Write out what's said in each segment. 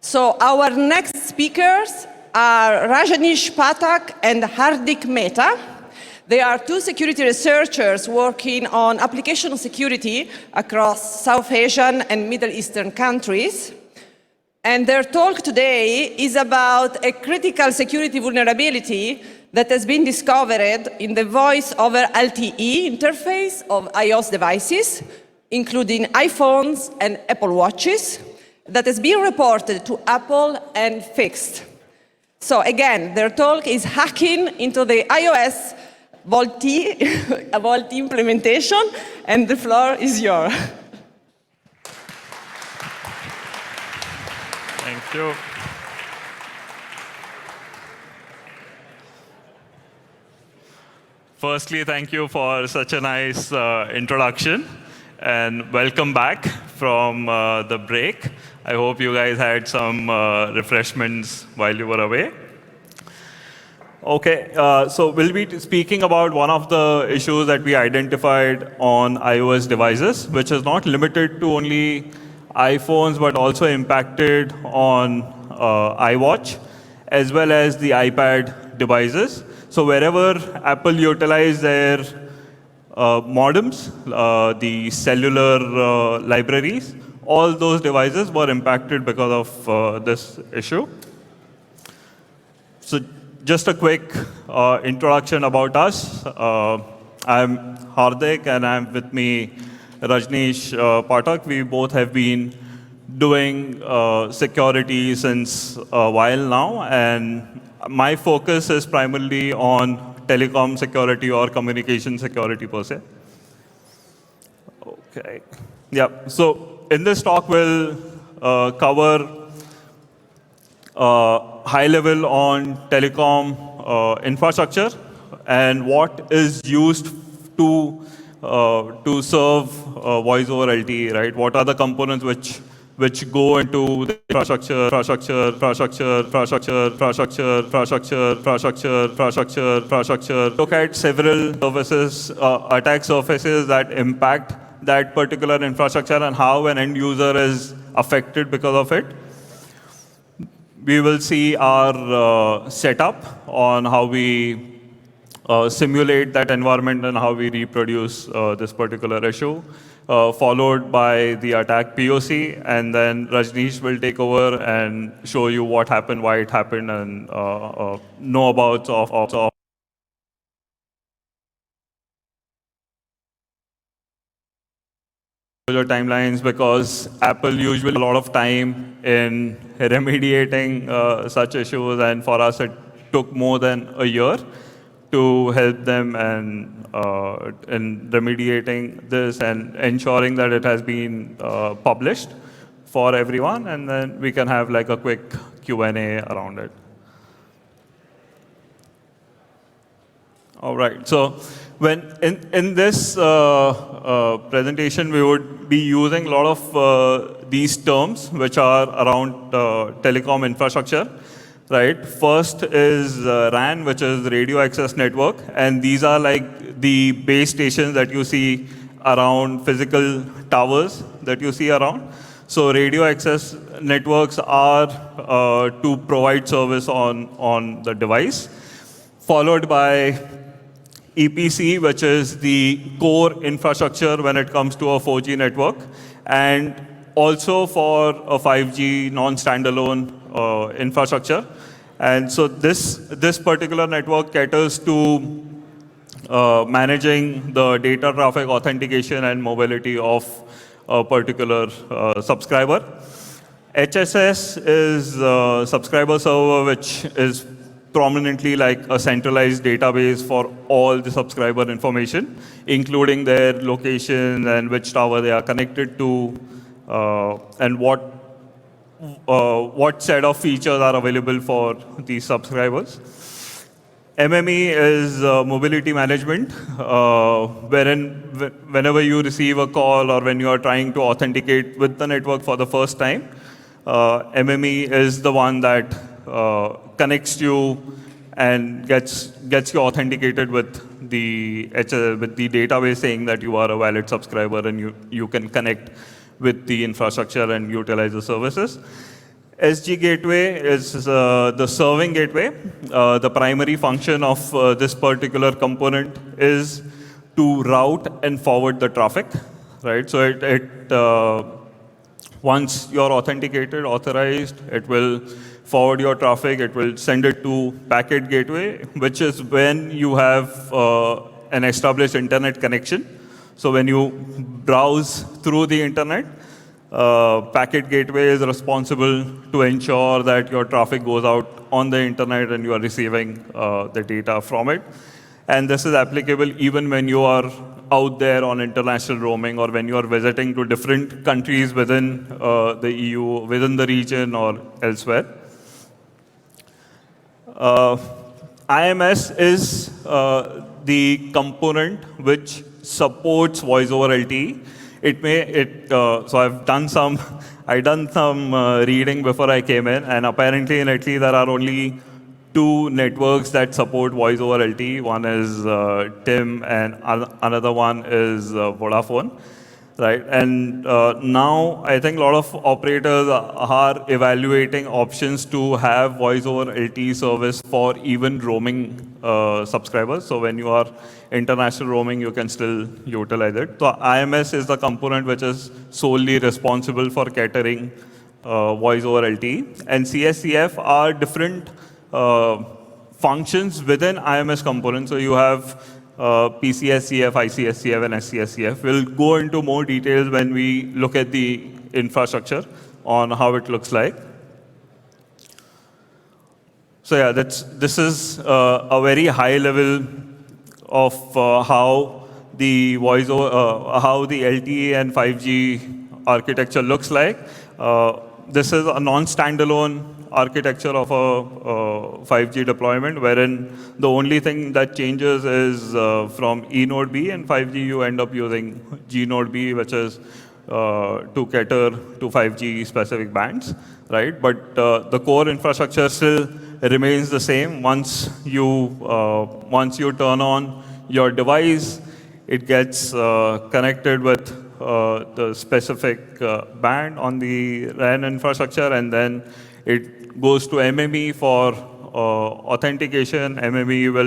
So our next speakers are Rajanish Pathak and Hardik Mehta. They are two security researchers working on application security across South Asian and Middle Eastern countries. And their talk today is about a critical security vulnerability that has been discovered in the voice over LTE interface of iOS devices, including iPhones and Apple Watches, that has been reported to Apple and fixed. So again, their talk is hacking into the iOS VoLTE, VoLTE implementation, and the floor is yours. Thank you. Firstly, thank you for such a nice introduction, and welcome back from the break. I hope you guys had some refreshments while you were away. Okay, so we'll be speaking about one of the issues that we identified on iOS devices, which is not limited to only iPhones, but also impacted on iWatch, as well as the iPad devices. So wherever Apple utilized their modems, the cellular libraries, all those devices were impacted because of this issue. So just a quick introduction about us. I'm Hardik, and I'm with me Rajanish Pathak. We both have been doing security since a while now, and my focus is primarily on telecom security or communication security per se. Okay. Yeah. So in this talk, we'll cover high level on telecom infrastructure and what is used to serve voice over LTE, right? What are the components which go into the infrastructure. Look at several services, attack surfaces that impact that particular infrastructure and how an end user is affected because of it. We will see our setup on how we simulate that environment and how we reproduce this particular issue, followed by the attack POC, and then Rajneesh will take over and show you what happened, why it happened, and know about timelines, because Apple usually a lot of time in remediating such issues, and for us it took more than a year to help them and in remediating this and ensuring that it has been published for everyone, and then we can have like a quick Q&A around it. All right, so when in this presentation, we would be using a lot of these terms which are around telecom infrastructure. Right. First is RAN, which is radio access network, and these are like the base stations that you see around physical towers that you see around. So radio access networks are to provide service on the device, followed by EPC, which is the core infrastructure when it comes to a 4G network, and also for a 5G non-standalone infrastructure. And so this particular network caters to managing the data traffic authentication and mobility of a particular subscriber. HSS is a subscriber server, which is prominently like a centralized database for all the subscriber information, including their location and which tower they are connected to, and what set of features are available for these subscribers. MME is mobility management, whenever you receive a call or when you are trying to authenticate with the network for the first time, MME is the one that connects you and gets you authenticated with the database saying that you are a valid subscriber and you can connect with the infrastructure and utilize the services. SG gateway is the serving gateway. The primary function of this particular component is to route and forward the traffic, right? So once you're authenticated, authorized, it will forward your traffic. It will send it to packet gateway, which is when you have an established internet connection. So when you browse through the internet, packet gateway is responsible to ensure that your traffic goes out on the internet and you are receiving the data from it. And this is applicable even when you are out there on international roaming or when you are visiting to different countries within the EU, within the region or elsewhere. IMS is the component which supports voice over LTE. So I've done some reading before I came in, and apparently in Italy there are only 2 networks that support voice over LTE. One is TIM, and another one is Vodafone, right? And now I think a lot of operators are evaluating options to have voice over LTE service for even roaming subscribers. So when you are international roaming, you can still utilize it. So IMS is the component which is solely responsible for catering voice over LTE. And CSCF are different functions within IMS components. So you have PCSCF, ICSCF, and SCSCF. We'll go into more details when we look at the infrastructure on how it looks like. So yeah, this is a very high level of how the voice over, how the LTE and 5G architecture looks like. This is a non-standalone architecture of a 5G deployment, wherein the only thing that changes is from E node B, and 5G you end up using G node B, which is to cater to 5G specific bands, right? But the core infrastructure still remains the same. Once you turn on your device, it gets connected with the specific band on the RAN infrastructure, and then it goes to MME for authentication. MME will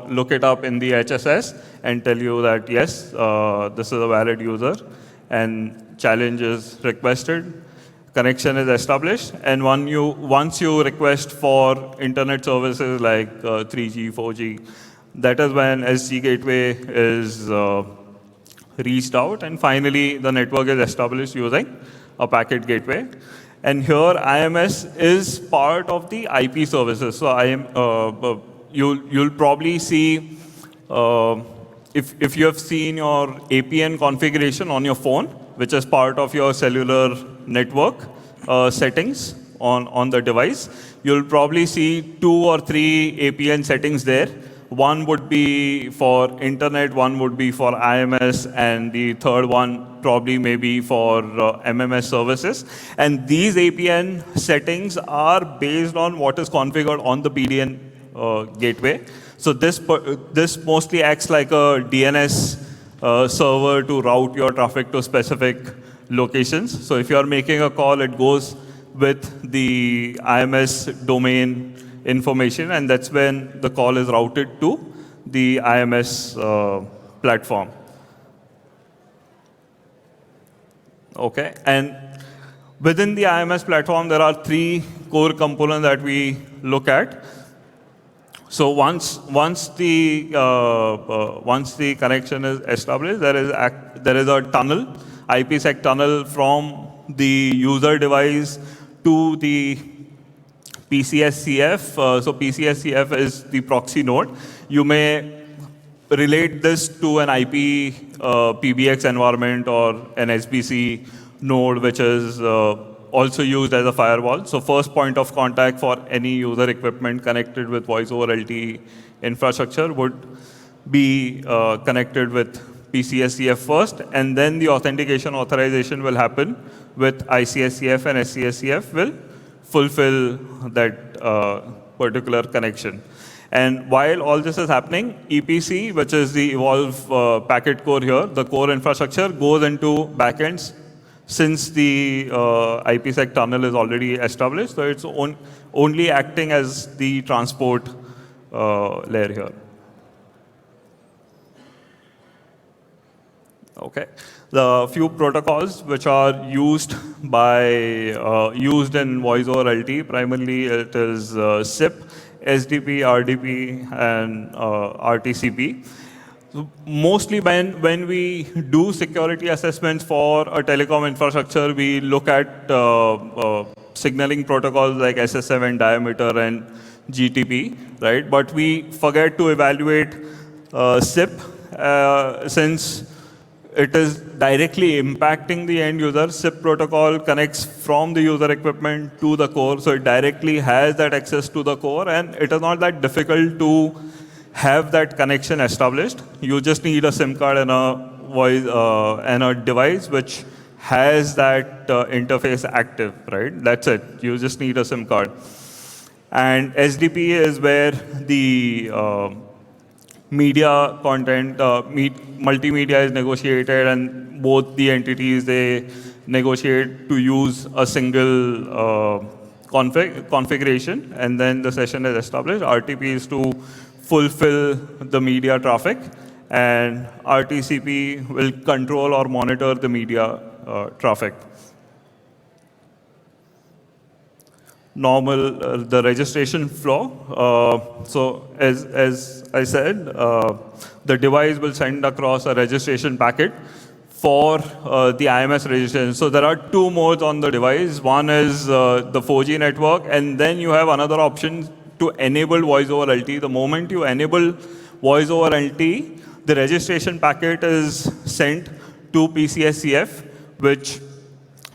look it up in the HSS and tell you that yes, this is a valid user, and challenge is requested. Connection is established, and once you request for internet services like 3G, 4G, that is when SG gateway is reached out, and finally the network is established using a packet gateway. And here IMS is part of the IP services. So you'll probably see, if you have seen your APN configuration on your phone, which is part of your cellular network settings on the device, you'll probably see 2 or 3 APN settings there. One would be for internet, one would be for IMS, and the third one probably maybe for MMS services. And these APN settings are based on what is configured on the PDN gateway. So this mostly acts like a DNS server to route your traffic to specific locations. So if you are making a call, it goes with the IMS domain information, and that's when the call is routed to the IMS platform. Okay, and within the IMS platform, there are 3 core components that we look at. So once the connection is established, there is a tunnel, IPsec tunnel from the user device to the PCSCF. So PCSCF is the proxy node. You may relate this to an IP PBX environment or an SBC node, which is also used as a firewall. So first point of contact for any user equipment connected with voice over LTE infrastructure would be connected with PCSCF first, and then the authentication authorization will happen with ICSCF, and SCSCF will fulfill that particular connection. And while all this is happening, EPC, which is the Evolve packet core here, the core infrastructure goes into backends since the IPsec tunnel is already established, so it's only acting as the transport layer here. Okay, the few protocols which are used in voice over LTE, primarily it is SIP, SDP, RDP, and RTCP. So mostly when we do security assessments for a telecom infrastructure, we look at signaling protocols like SS7, diameter, and GTP, right? But we forget to evaluate SIP since it is directly impacting the end user. SIP protocol connects from the user equipment to the core, so it directly has that access to the core, and it is not that difficult to have that connection established. You just need a SIM card and a voice and a device which has that interface active, right? That's it. You just need a SIM card. And SDP is where the media content, multimedia is negotiated, and both the entities, they negotiate to use a single configuration, and then the session is established. RTP is to fulfill the media traffic, and RTCP will control or monitor the media traffic. The registration flow. So as I said, the device will send across a registration packet for the IMS registration. So there are two modes on the device. One is the 4G network, and then you have another option to enable voice over LTE. The moment you enable voice over LTE, the registration packet is sent to PCSCF, which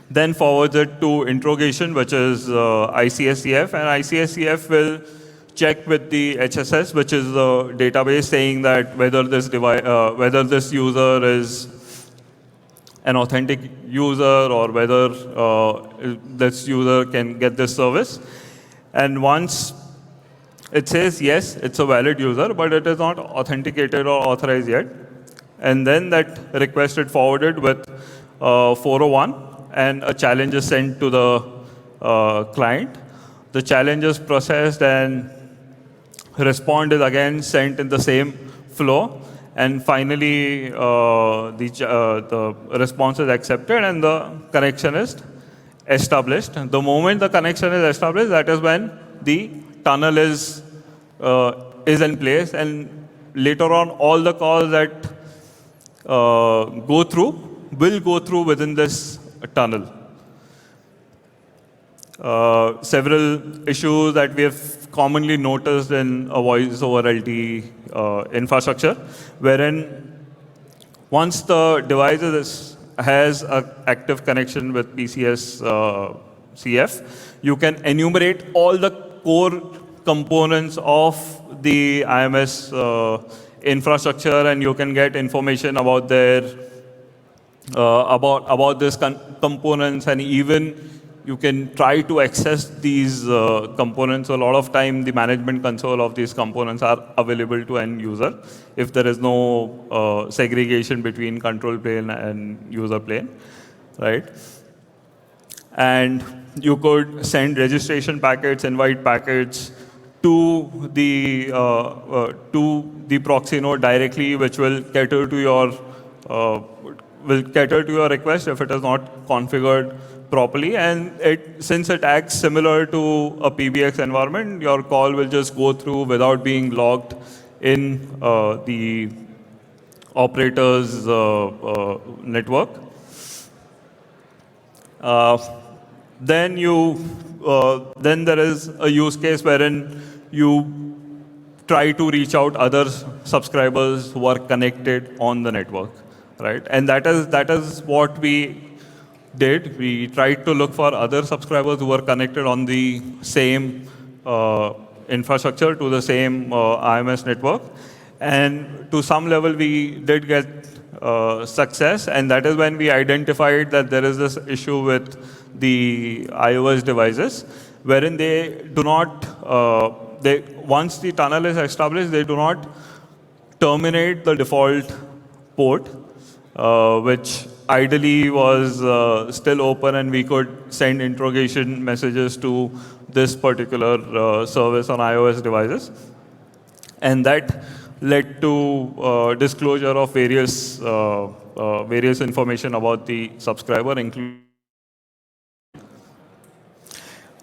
then forwards it to interrogation, which is ICSCF, and ICSCF will check with the HSS, which is the database, saying that whether this user is an authentic user or whether this user can get this service. And once it says yes, it's a valid user, but it is not authenticated or authorized yet, and then that request is forwarded with 401, and a challenge is sent to the client. The challenge is processed, and response is again sent in the same flow, and finally the response is accepted and the connection is established. The moment the connection is established, that is when the tunnel is in place, and later on all the calls that will go through within this tunnel. Several issues that we have commonly noticed in a voice over LTE infrastructure, wherein once the device has an active connection with PCS-CF, you can enumerate all the core components of the IMS infrastructure, and you can get information about their about these components, and even you can try to access these components. A lot of time, the management console of these components are available to end user if there is no segregation between control plane and user plane, right? And you could send registration packets, invite packets to the proxy node directly, which will cater to your request if it is not configured properly. And since it acts similar to a PBX environment, your call will just go through without being logged in the operator's network. Then there is a use case wherein you try to reach out other subscribers who are connected on the network, right? And that is what we did. We tried to look for other subscribers who were connected on the same infrastructure to the same IMS network, and to some level we did get success, and that is when we identified that there is this issue with the iOS devices, wherein they do not, once the tunnel is established, they do not terminate the default port, which ideally was still open, and we could send interrogation messages to this particular service on iOS devices. And that led to disclosure of various information about the subscriber, including.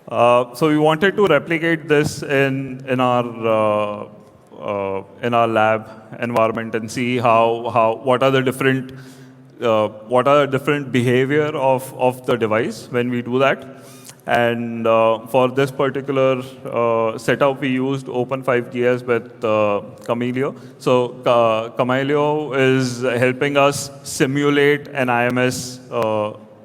So we wanted to replicate this in our lab environment and see what are the different behavior of the device when we do that. And for this particular setup, we used Open5GS with Chameleon. So Chameleon is helping us simulate an IMS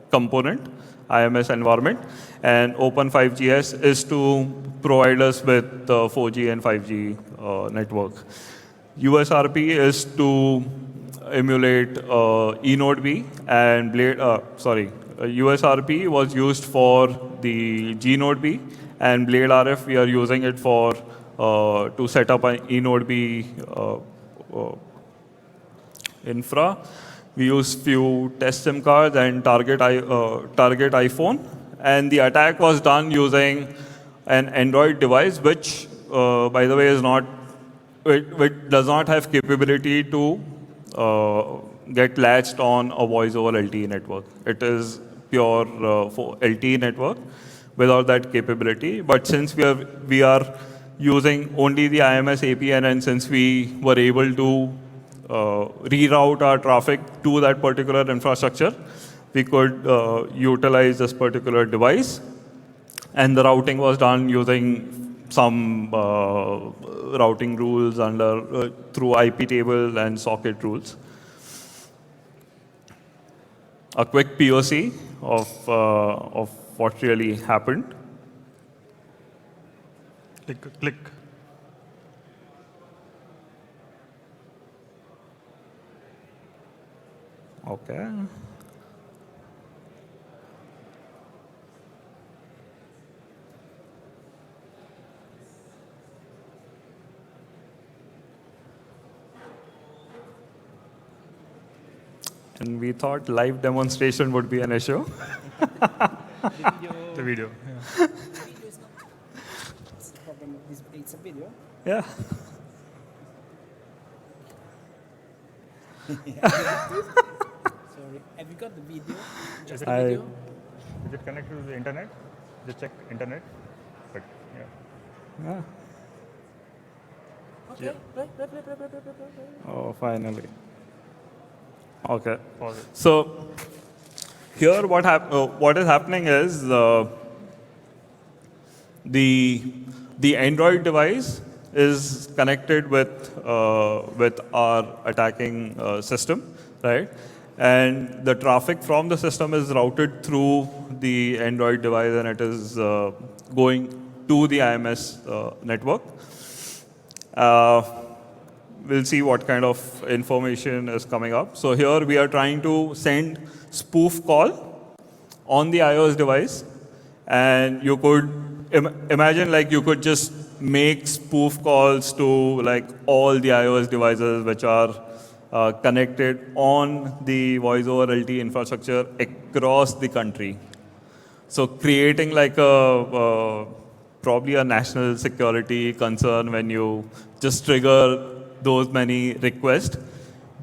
component, IMS environment. And Open5GS is to provide us with 4G and 5G network. USRP is to emulate eNodeB and Blade. USRP was used for the gNodeB, and Blade RF we are using it for to set up an eNodeB infra. We use few test SIM cards and target iPhone. And the attack was done using an Android device, which, by the way, it does not have capability to get latched on a voice over LTE network. It is pure for LTE network without that capability. But since we are using only the IMS APN, and since we were able to reroute our traffic to that particular infrastructure, we could utilize this particular device. And the routing was done using some routing rules through IP table and socket rules. A quick POC of what really happened. Click. Okay. And we thought live demonstration would be an issue. The video. Yeah. It's the problem. It's a video. Yeah. Sorry. Have you got the video? Just the video? Is it connected to the internet? Just check internet. But yeah. Okay. Play. Oh, finally. Okay. Pause it. So here what is happening is the Android device is connected with our attacking system, right? And the traffic from the system is routed through the Android device, and it is going to the IMS network. We'll see what kind of information is coming up. So here we are trying to send spoof call on the iOS device, and you could imagine like you could just make spoof calls to like all the iOS devices which are connected on the voice over LTE infrastructure across the country. So creating like probably a national security concern when you just trigger those many requests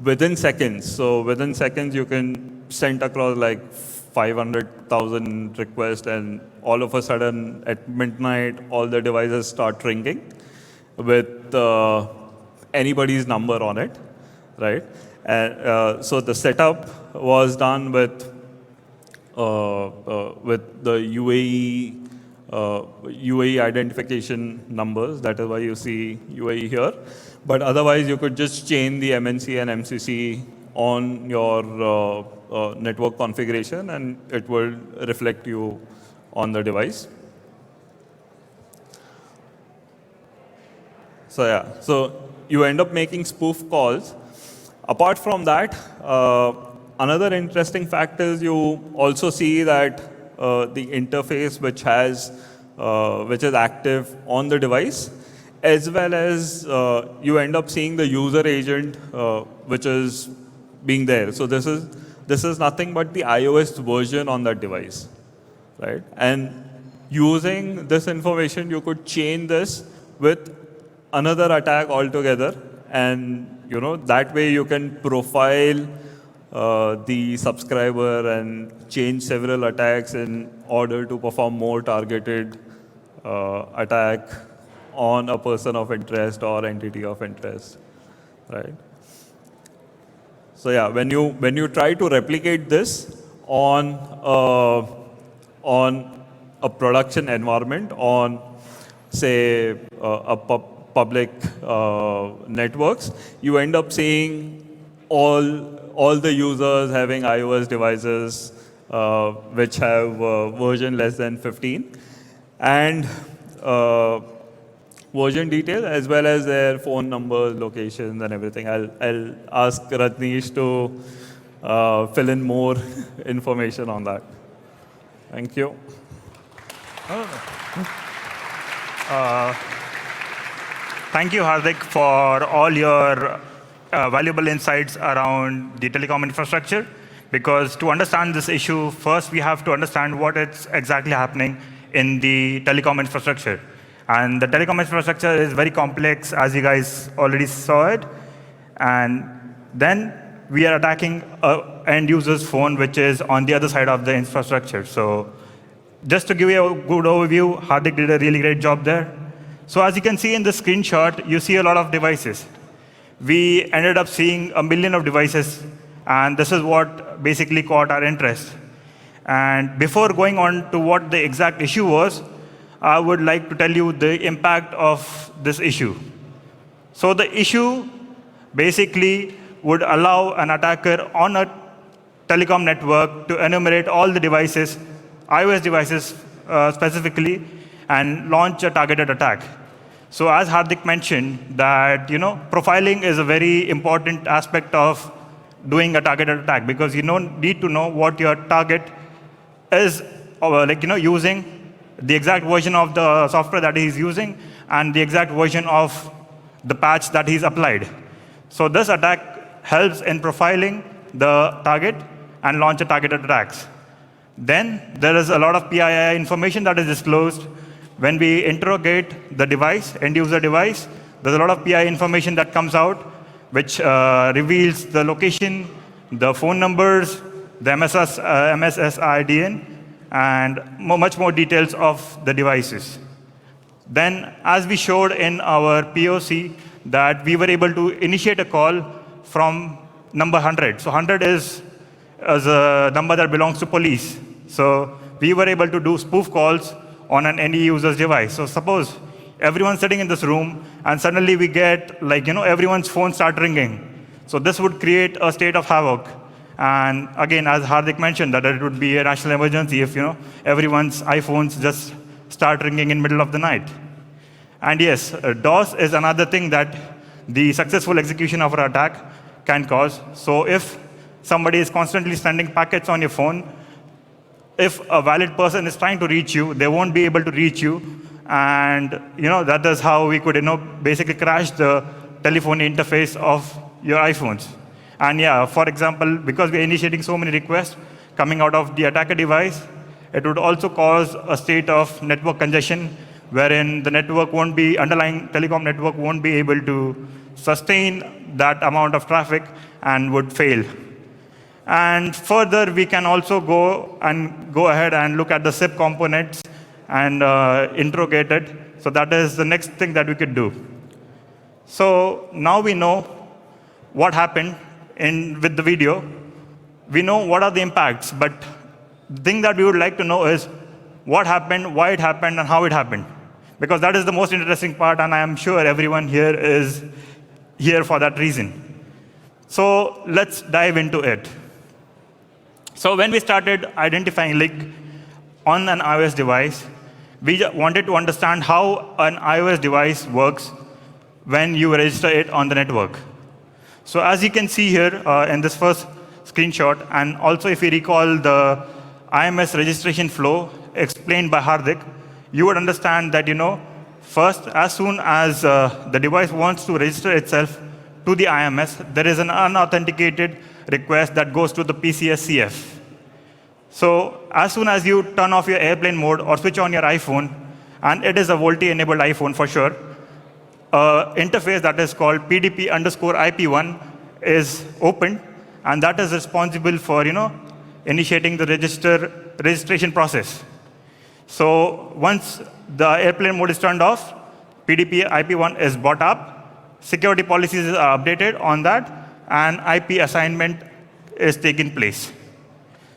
within seconds. So within seconds, you can send across like 500,000 requests, and all of a sudden at midnight, all the devices start ringing with anybody's number on it, right? And so the setup was done with the UAE identification numbers. That is why you see UAE here. But otherwise, you could just chain the MNC and MCC on your network configuration, and it will reflect you on the device. So yeah, so you end up making spoof calls. Apart from that, another interesting fact is you also see that the interface which is active on the device, as well as you end up seeing the user agent which is being there. So this is this is nothing but the iOS version on that device, right? And using this information, you could chain this with another attack altogether, and that way you can profile the subscriber and change several attacks in order to perform more targeted attack on a person of interest or entity of interest, right? So yeah, when you try to replicate this on a production environment, on say public networks, you end up seeing all the users having iOS devices which have version less than 15, and version detail as well as their phone numbers, locations, and everything. I'll ask Rajanish to fill in more information on that. Thank you. Thank you, Hardik, for all your valuable insights around the telecom infrastructure. Because to understand this issue, first we have to understand what is exactly happening in the telecom infrastructure. And the telecom infrastructure is very complex, as you guys already saw it. And then we are attacking an end user's phone, which is on the other side of the infrastructure. So just to give you a good overview, Hardik did a really great job there. So as you can see in the screenshot, you see a lot of devices. We ended up seeing 1 million of devices, and this is what basically caught our interest. And before going on to what the exact issue was, I would like to tell you the impact of this issue. So the issue basically would allow an attacker on a telecom network to enumerate all the devices, iOS devices specifically, and launch a targeted attack. So as Hardik mentioned, that profiling is a very important aspect of doing a targeted attack, because you need to know what your target is, using the exact version of the software that he's using and the exact version of the patch that he's applied. So this attack helps in profiling the target and launch a targeted attacks. Then there is a lot of PII information that is disclosed. When we interrogate the device, end user device, there's a lot of PII information that comes out, which reveals the location, the phone numbers, the MSSIDN, and much more details of the devices. Then, as we showed in our POC, that we were able to initiate a call from number 100. So 100 is a number that belongs to police. So we were able to do spoof calls on an any user's device. So suppose everyone's sitting in this room, and suddenly we get everyone's phone start ringing. So this would create a state of havoc. And again, as Hardik mentioned, that it would be a national emergency if everyone's iPhones just start ringing in the middle of the night. And yes, DOS is another thing that the successful execution of an attack can cause. So if somebody is constantly sending packets on your phone, if a valid person is trying to reach you, they won't be able to reach you. And that is how we could basically crash the telephony interface of your iPhones. And yeah, for example, because we're initiating so many requests coming out of the attacker device, it would also cause a state of network congestion, wherein the underlying telecom network won't be able to sustain that amount of traffic and would fail. And further, we can also go ahead and look at the SIP components and interrogate it. So that is the next thing that we could do. So now we know what happened with the video. We know what are the impacts, but the thing that we would like to know is what happened, why it happened, and how it happened. Because that is the most interesting part, and I am sure everyone here is here for that reason. So let's dive into it. So when we started identifying leak on an iOS device, we wanted to understand how an iOS device works when you register it on the network. So as you can see here in this first screenshot, and also if you recall the IMS registration flow explained by Hardik, you would understand that, first, as soon as the device wants to register itself to the IMS, there is an unauthenticated request that goes to the PCSCF. So as soon as you turn off your airplane mode or switch on your iPhone, and it is a VoLTE-enabled iPhone for sure, interface that is called PDP_IP1 is opened, and that is responsible for initiating the registration process. So once the airplane mode is turned off, PDP-IP1 is brought up, security policies are updated on that, and IP assignment is taken place.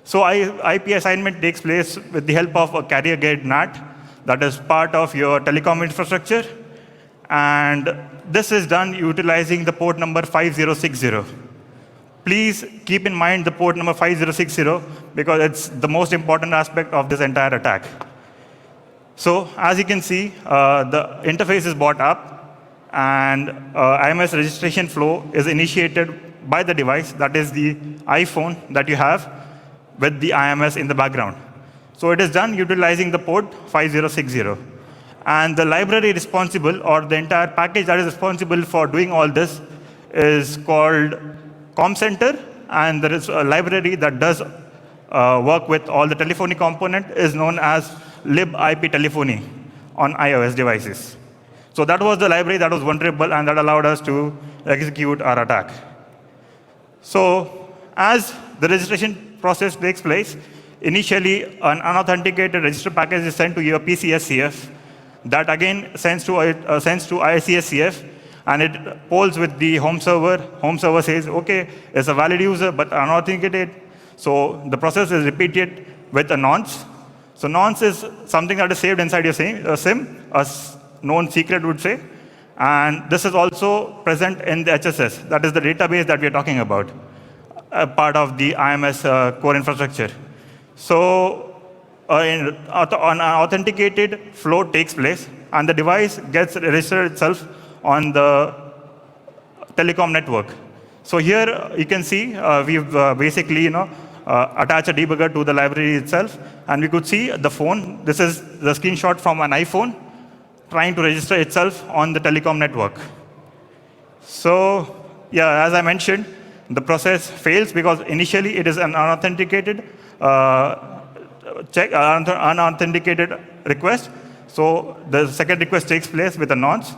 So IP assignment takes place with the help of a carrier-grade NAT that is part of your telecom infrastructure, and this is done utilizing the port number 5060. Please keep in mind the port number 5060 because it's the most important aspect of this entire attack. So as you can see, the interface is brought up, and IMS registration flow is initiated by the device, that is the iPhone that you have, with the IMS in the background. So it is done utilizing the port 5060. And the library responsible, or the entire package that is responsible for doing all this, is called ComCenter, and there is a library that does work with all the telephony component is known as libip telephony on iOS devices. So that was the library that was vulnerable, and that allowed us to execute our attack. So as the registration process takes place, initially an unauthenticated register package is sent to your PCSCF. That again sends to ICSCF, and it polls with the home server. Home server says, OK, it's a valid user, but unauthenticated. So the process is repeated with a nonce. So nonce is something that is saved inside your SIM, a known secret would say. And this is also present in the HSS. That is the database that we are talking about, a part of the IMS core infrastructure. So an authenticated flow takes place, and the device gets registered itself on the telecom network. So here you can see we've basically attached a debugger to the library itself, and we could see the phone. This is the screenshot from an iPhone trying to register itself on the telecom network. So yeah, as I mentioned, the process fails because initially it is an unauthenticated unauthenticated request. So the second request takes place with a nonce.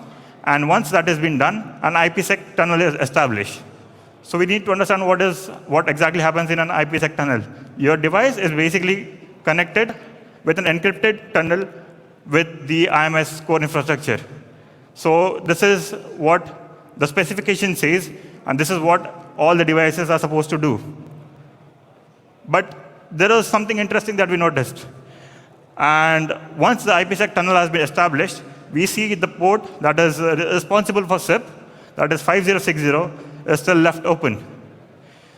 And once that has been done, an IPsec tunnel is established. So we need to understand what exactly happens in an IPsec tunnel. Your device is basically connected with an encrypted tunnel with the IMS core infrastructure. So this is what the specification says, and this is what all the devices are supposed to do. But there was something interesting that we noticed. And once the IPsec tunnel has been established, we see the port that is responsible for SIP, that is 5060, is still left open.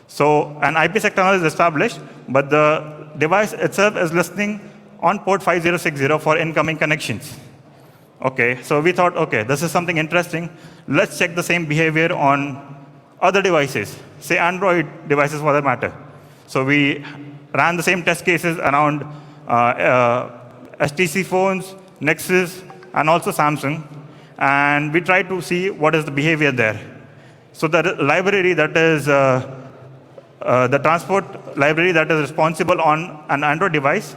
So an IPsec tunnel is established, but the device itself is listening on port 5060 for incoming connections. Okay, so we thought, okay, this is something interesting. Let's check the same behavior on other devices, say Android devices for that matter. So we ran the same test cases around HTC phones, Nexus, and also Samsung. And we tried to see what is the behavior there. So the library that is, the transport library that is responsible on an Android device,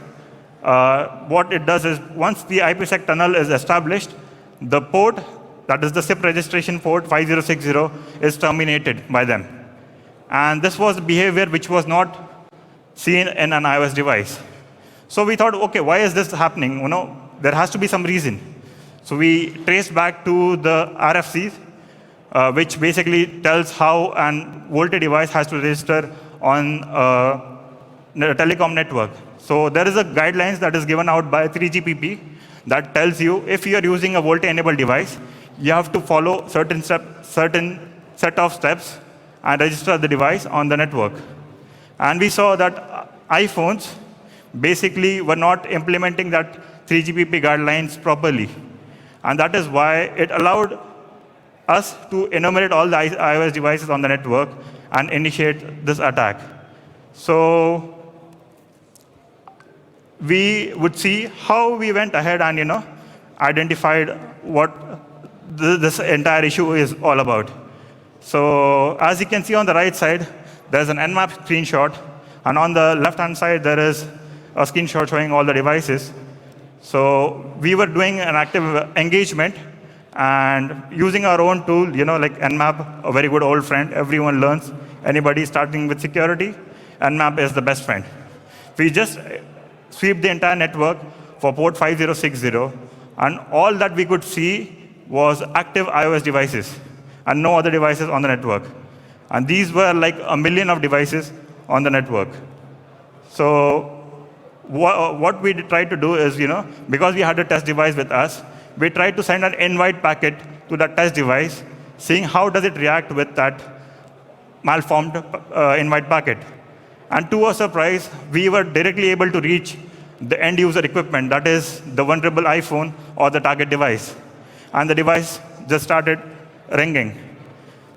what it does is once the IPsec tunnel is established, the port, that is the SIP registration port 5060, is terminated by them. And this was behavior which was not seen in an iOS device. So we thought, okay, why is this happening? There has to be some reason. So we traced back to the RFCs, which basically tells how an VoLTE device has to register on the telecom network. So there is a guidelines that is given out by 3GPP that tells you if you are using a VoLTE-enabled device, you have to follow certain set of steps and register the device on the network. And we saw that iPhones basically were not implementing that 3GPP guidelines properly. And that is why it allowed us to enumerate all the iOS devices on the network and initiate this attack. So we would see how we went ahead and identified what this entire issue is all about. So as you can see on the right side, there's an Nmap screenshot, and on the left-hand side, there is a screenshot showing all the devices. So we were doing an active engagement and using our own tool, like Nmap, a very good old friend. Everyone learns. Anybody starting with security, Nmap is the best friend. We just sweep the entire network for port 5060, and all that we could see was active iOS devices and no other devices on the network. And these were like 1 million of devices on the network. So what we tried to do is, because we had a test device with us, we tried to send an invite packet to that test device, seeing how does it react with that malformed invite packet. And to our surprise, we were directly able to reach the end user equipment, that is the vulnerable iPhone or the target device. And the device just started ringing.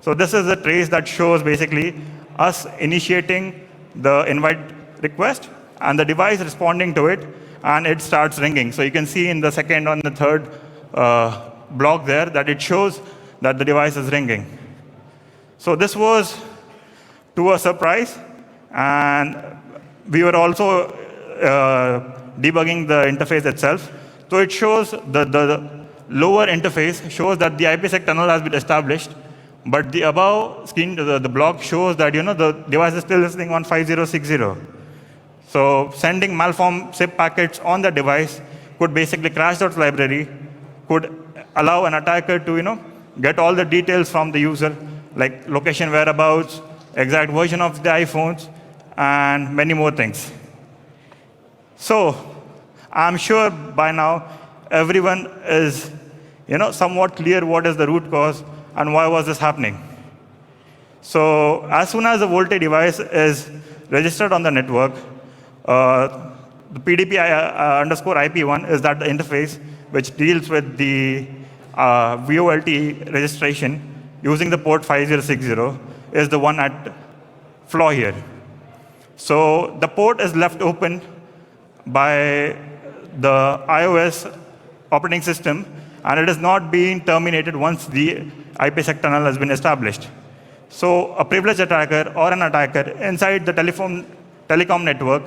So this is a trace that shows basically us initiating the invite request and the device responding to it, and it starts ringing. So you can see in the second and the third block there that it shows that the device is ringing. So this was to a surprise, and we were also debugging the interface itself. So it shows the lower interface shows that the IPsec tunnel has been established, but the above screen, the block shows that the device is still listening on 5060. So sending malformed SIP packets on the device could basically crash that library, could allow an attacker to get all the details from the user, like location, whereabouts, exact version of the iPhones, and many more things. So I'm sure by now everyone is somewhat clear what is the root cause and why was this happening. So as soon as the VoLTE device is registered on the network, the PDP underscore IP1 is that the interface which deals with the VoLTE registration using the port 5060 is the one at flaw here. So the port is left open by the iOS operating system, and it is not being terminated once the IPsec tunnel has been established. So a privileged attacker or an attacker inside the telecom network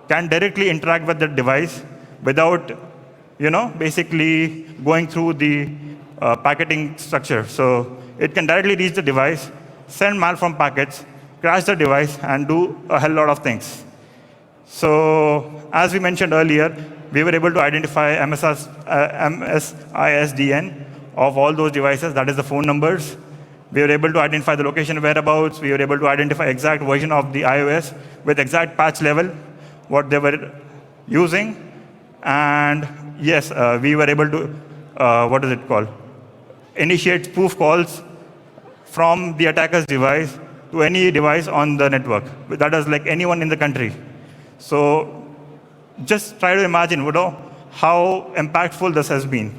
can directly interact with the device without, basically going through the packetting structure. So it can directly reach the device, send malformed packets, crash the device, and do a hell lot of things. So as we mentioned earlier, we were able to identify MSISDN of all those devices, that is the phone numbers. We were able to identify the location whereabouts. We were able to identify exact version of the iOS with exact patch level, what they were using. And yes, we were able to, initiate spoof calls from the attacker's device to any device on the network. That is like anyone in the country. So just try to imagine, how impactful this has been.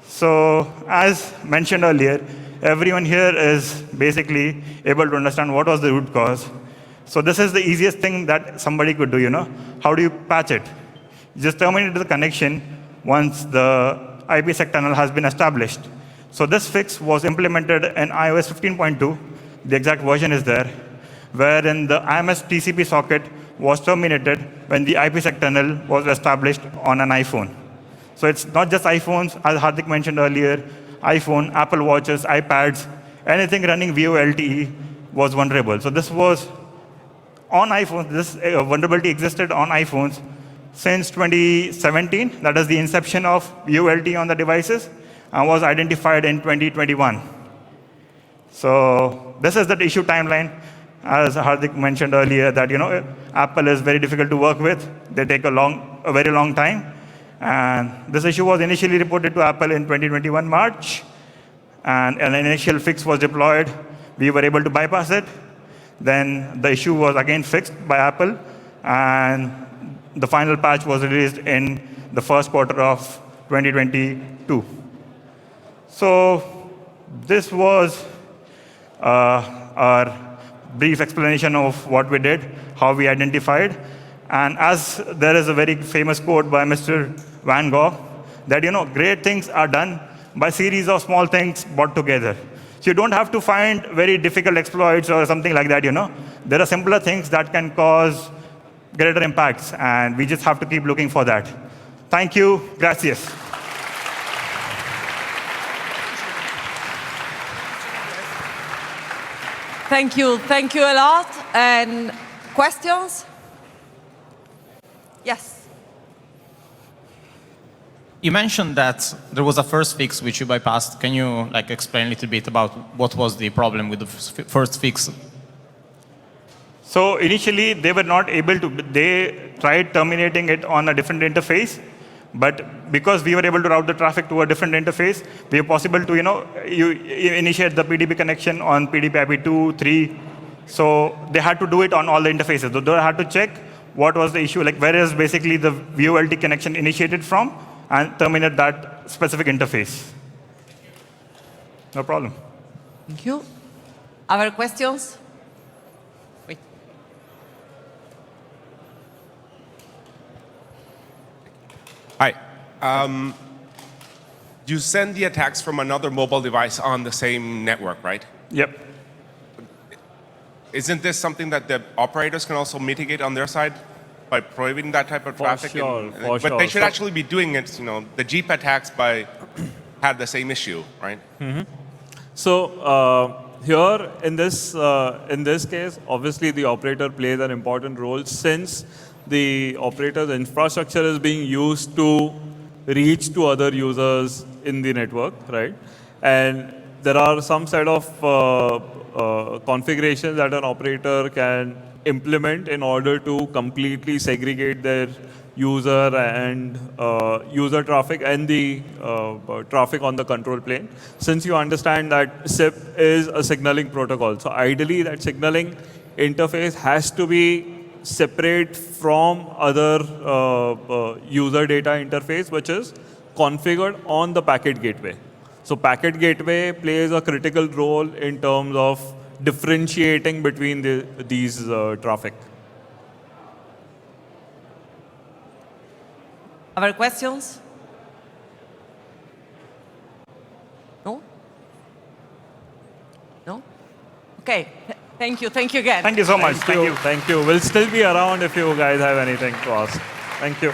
So as mentioned earlier, everyone here is basically able to understand what was the root cause. So this is the easiest thing that somebody could do, How do you patch it? You just terminate the connection once the IPsec tunnel has been established. So this fix was implemented in iOS 15.2. The exact version is there, wherein the IMS TCP socket was terminated when the IPsec tunnel was established on an iPhone. So it's not just iPhones, as Hardik mentioned earlier, iPhone, Apple Watches, iPads, anything running VoLTE was vulnerable. So this was on iPhones. This vulnerability existed on iPhones since 2017. That is the inception of VoLTE on the devices, and was identified in 2021. So this is the issue timeline. As Hardik mentioned earlier, that Apple is very difficult to work with. They take a very long time. And this issue was initially reported to Apple in 2021 March, and an initial fix was deployed. We were able to bypass it. Then the issue was again fixed by Apple, and the final patch was released in the first quarter of 2022. So this was our brief explanation of what we did, how we identified. And as there is a very famous quote by Mr. Van Gogh, that great things are done by series of small things brought together. So you don't have to find very difficult exploits or something like that. There are simpler things that can cause greater impacts, and we just have to keep looking for that. Thank you. Gracias. Thank you a lot. And questions? Yes. You mentioned that there was a first fix which you bypassed. Can you explain a little bit about what was the problem with the first fix? So initially, they were not able to. They tried terminating it on a different interface, but because we were able to route the traffic to a different interface, we were possible to, you initiate the PDP connection on PDP IP 2, 3. So they had to do it on all the interfaces. So they had to check what was the issue, where is basically the VoLTE connection initiated from, and terminate that specific interface. No problem. Thank you. Other questions? Wait. Hi. You send the attacks from another mobile device on the same network, right? Yep. Isn't this something that the operators can also mitigate on their side by prohibiting that type of traffic? But they should actually be doing it. The Jeep attacks had the same issue, right? Mm-hmm. So here in this case, obviously the operator plays an important role since the operator's infrastructure is being used to reach to other users in the network, right? And there are some set of configurations that an operator can implement in order to completely segregate their user and user traffic and the traffic on the control plane. Since you understand that SIP is a signaling protocol, so ideally that signaling interface has to be separate from other user data interface, which is configured on the packet gateway. So packet gateway plays a critical role in terms of differentiating between these traffic. Other questions? No? No? Okay. Thank you. Thank you again. Thank you so much. Thank you. We'll still be around if you guys have anything to ask. Thank you.